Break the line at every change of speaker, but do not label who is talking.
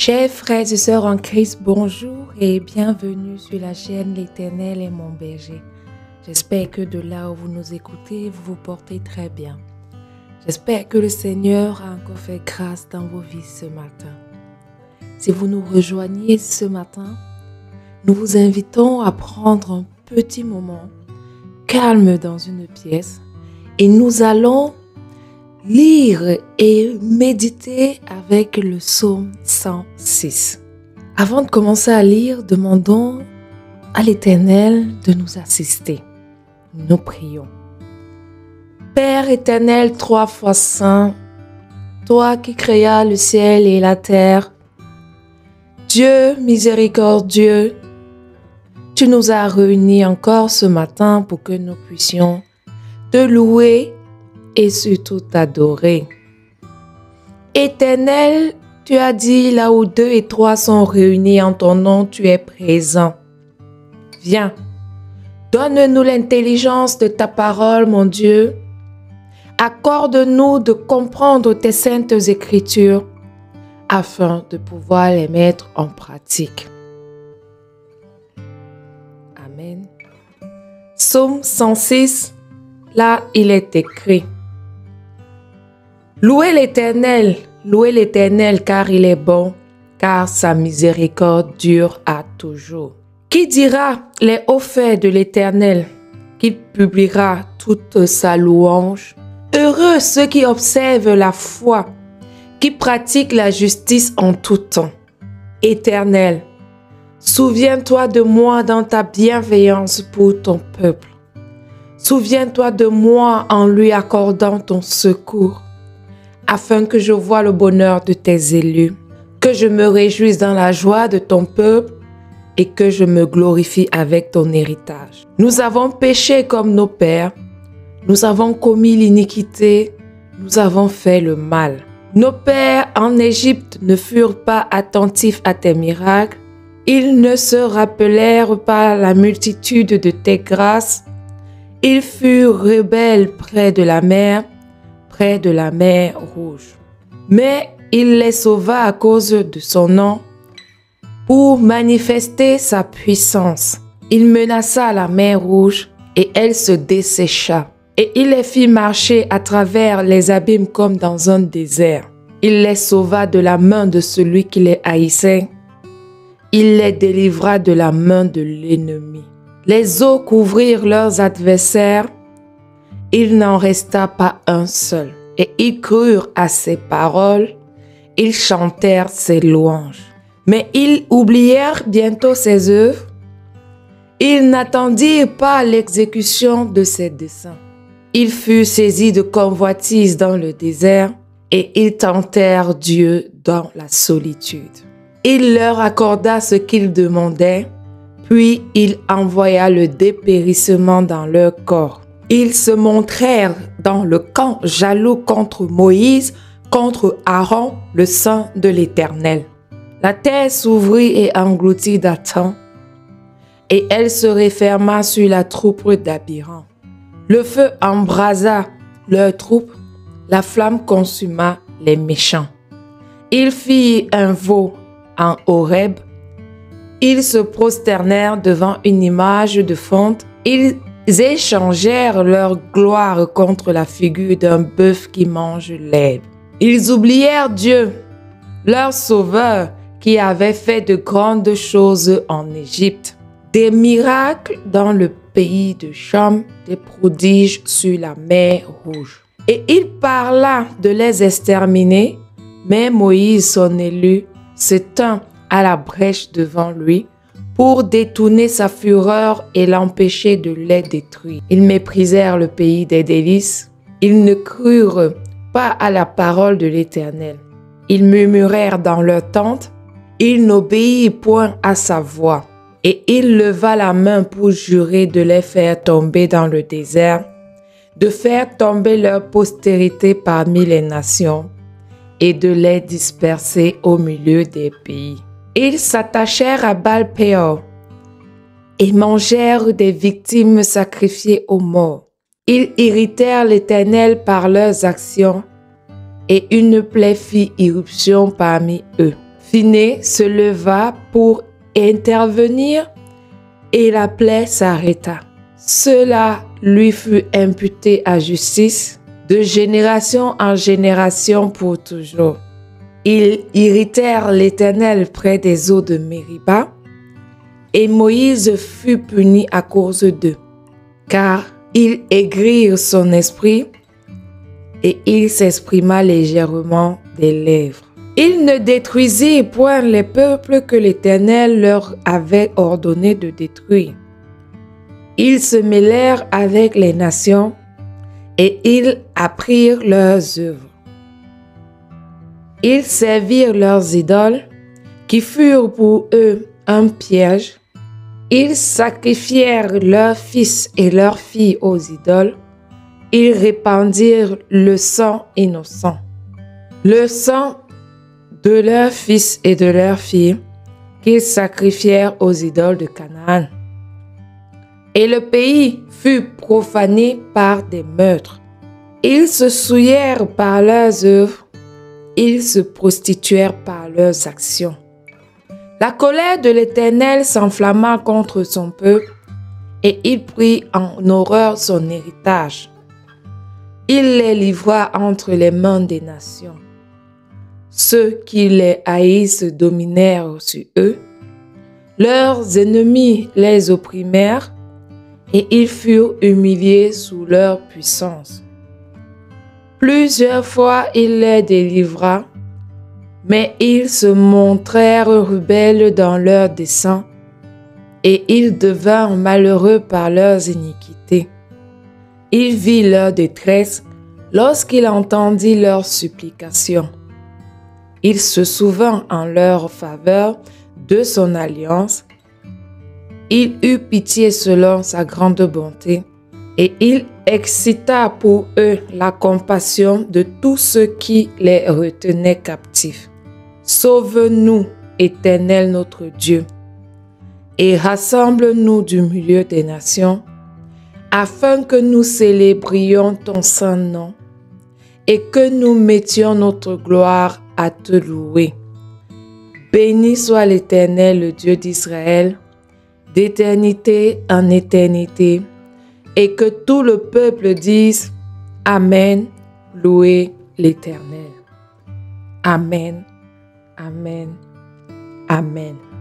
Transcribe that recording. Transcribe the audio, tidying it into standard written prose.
Chers frères et sœurs en Christ, bonjour et bienvenue sur la chaîne L'Éternel est mon berger. J'espère que de là où vous nous écoutez, vous vous portez très bien. J'espère que le Seigneur a encore fait grâce dans vos vies ce matin. Si vous nous rejoignez ce matin, nous vous invitons à prendre un petit moment calme dans une pièce et nous allons lire et méditer avec le psaume 106. Avant de commencer à lire, demandons à l'Éternel de nous assister. Nous prions. Père éternel, 3 fois saint, toi qui créas le ciel et la terre, Dieu miséricordieux, tu nous as réunis encore ce matin pour que nous puissions te louer et surtout t'adorer. Éternel, tu as dit là où 2 et 3 sont réunis en ton nom, tu es présent. Viens, donne-nous l'intelligence de ta parole, mon Dieu. Accorde-nous de comprendre tes saintes écritures afin de pouvoir les mettre en pratique. Amen. Psaume 106, là il est écrit: Louez l'Éternel car il est bon, car sa miséricorde dure à toujours. Qui dira les hauts faits de l'Éternel, qu'il publiera toute sa louange? Heureux ceux qui observent la foi, qui pratiquent la justice en tout temps. Éternel, souviens-toi de moi dans ta bienveillance pour ton peuple. Souviens-toi de moi en lui accordant ton secours, afin que je voie le bonheur de tes élus, que je me réjouisse dans la joie de ton peuple et que je me glorifie avec ton héritage. Nous avons péché comme nos pères, nous avons commis l'iniquité, nous avons fait le mal. Nos pères en Égypte ne furent pas attentifs à tes miracles, ils ne se rappelèrent pas la multitude de tes grâces. Ils furent rebelles près de la mer Rouge. Mais il les sauva à cause de son nom, pour manifester sa puissance. Il menaça la mer Rouge et elle se dessécha. Et il les fit marcher à travers les abîmes comme dans un désert. Il les sauva de la main de celui qui les haïssait. Il les délivra de la main de l'ennemi. Les eaux couvrirent leurs adversaires. Il n'en resta pas un seul. Et ils crurent à ses paroles. Ils chantèrent ses louanges. Mais ils oublièrent bientôt ses œuvres. Ils n'attendirent pas l'exécution de ses desseins. Ils furent saisis de convoitise dans le désert et ils tentèrent Dieu dans la solitude. Il leur accorda ce qu'ils demandaient, puis il envoya le dépérissement dans leur corps. Ils se montrèrent dans le camp jaloux contre Moïse, contre Aaron, le saint de l'Éternel. La terre s'ouvrit et engloutit Dathan, et elle se referma sur la troupe d'Abiram. Le feu embrasa leur troupe, la flamme consuma les méchants. Ils firent un veau en Horeb. Ils se prosternèrent devant une image de fonte. Ils échangèrent leur gloire contre la figure d'un bœuf qui mange l'herbe. Ils oublièrent Dieu, leur sauveur, qui avait fait de grandes choses en Égypte, des miracles dans le pays de Cham, des prodiges sur la mer Rouge. Et il parla de les exterminer, mais Moïse, son élu, se tint à la brèche devant lui pour détourner sa fureur et l'empêcher de les détruire. Ils méprisèrent le pays des délices. Ils ne crurent pas à la parole de l'Éternel. Ils murmurèrent dans leur tente. Ils n'obéirent point à sa voix. Et il leva la main pour jurer de les faire tomber dans le désert, de faire tomber leur postérité parmi les nations et de les disperser au milieu des pays. Ils s'attachèrent à Baal-Péor et mangèrent des victimes sacrifiées aux morts. Ils irritèrent l'Éternel par leurs actions et une plaie fit irruption parmi eux. Phinées se leva pour intervenir et la plaie s'arrêta. Cela lui fut imputé à justice de génération en génération pour toujours. Ils irritèrent l'Éternel près des eaux de Mériba, et Moïse fut puni à cause d'eux, car ils aigrirent son esprit et il s'exprima légèrement des lèvres. Ils ne détruisirent point les peuples que l'Éternel leur avait ordonné de détruire. Ils se mêlèrent avec les nations et ils apprirent leurs œuvres. Ils servirent leurs idoles qui furent pour eux un piège. Ils sacrifièrent leurs fils et leurs filles aux idoles. Ils répandirent le sang innocent, le sang de leurs fils et de leurs filles qu'ils sacrifièrent aux idoles de Canaan. Et le pays fut profané par des meurtres. Ils se souillèrent par leurs œuvres, ils se prostituèrent par leurs actions. La colère de l'Éternel s'enflamma contre son peuple et il prit en horreur son héritage. Il les livra entre les mains des nations. Ceux qui les haïssent dominèrent sur eux. Leurs ennemis les opprimèrent et ils furent humiliés sous leur puissance. Plusieurs fois il les délivra, mais ils se montrèrent rebelles dans leurs desseins et ils devinrent malheureux par leurs iniquités. Il vit leur détresse lorsqu'il entendit leurs supplications. Il se souvint en leur faveur de son alliance. Il eut pitié selon sa grande bonté et il excita pour eux la compassion de tous ceux qui les retenaient captifs. Sauve-nous, Éternel notre Dieu, et rassemble-nous du milieu des nations, afin que nous célébrions ton saint nom et que nous mettions notre gloire à te louer. Béni soit l'Éternel, le Dieu d'Israël, d'éternité en éternité, et que tout le peuple dise Amen, louez l'Éternel. Amen, Amen, Amen.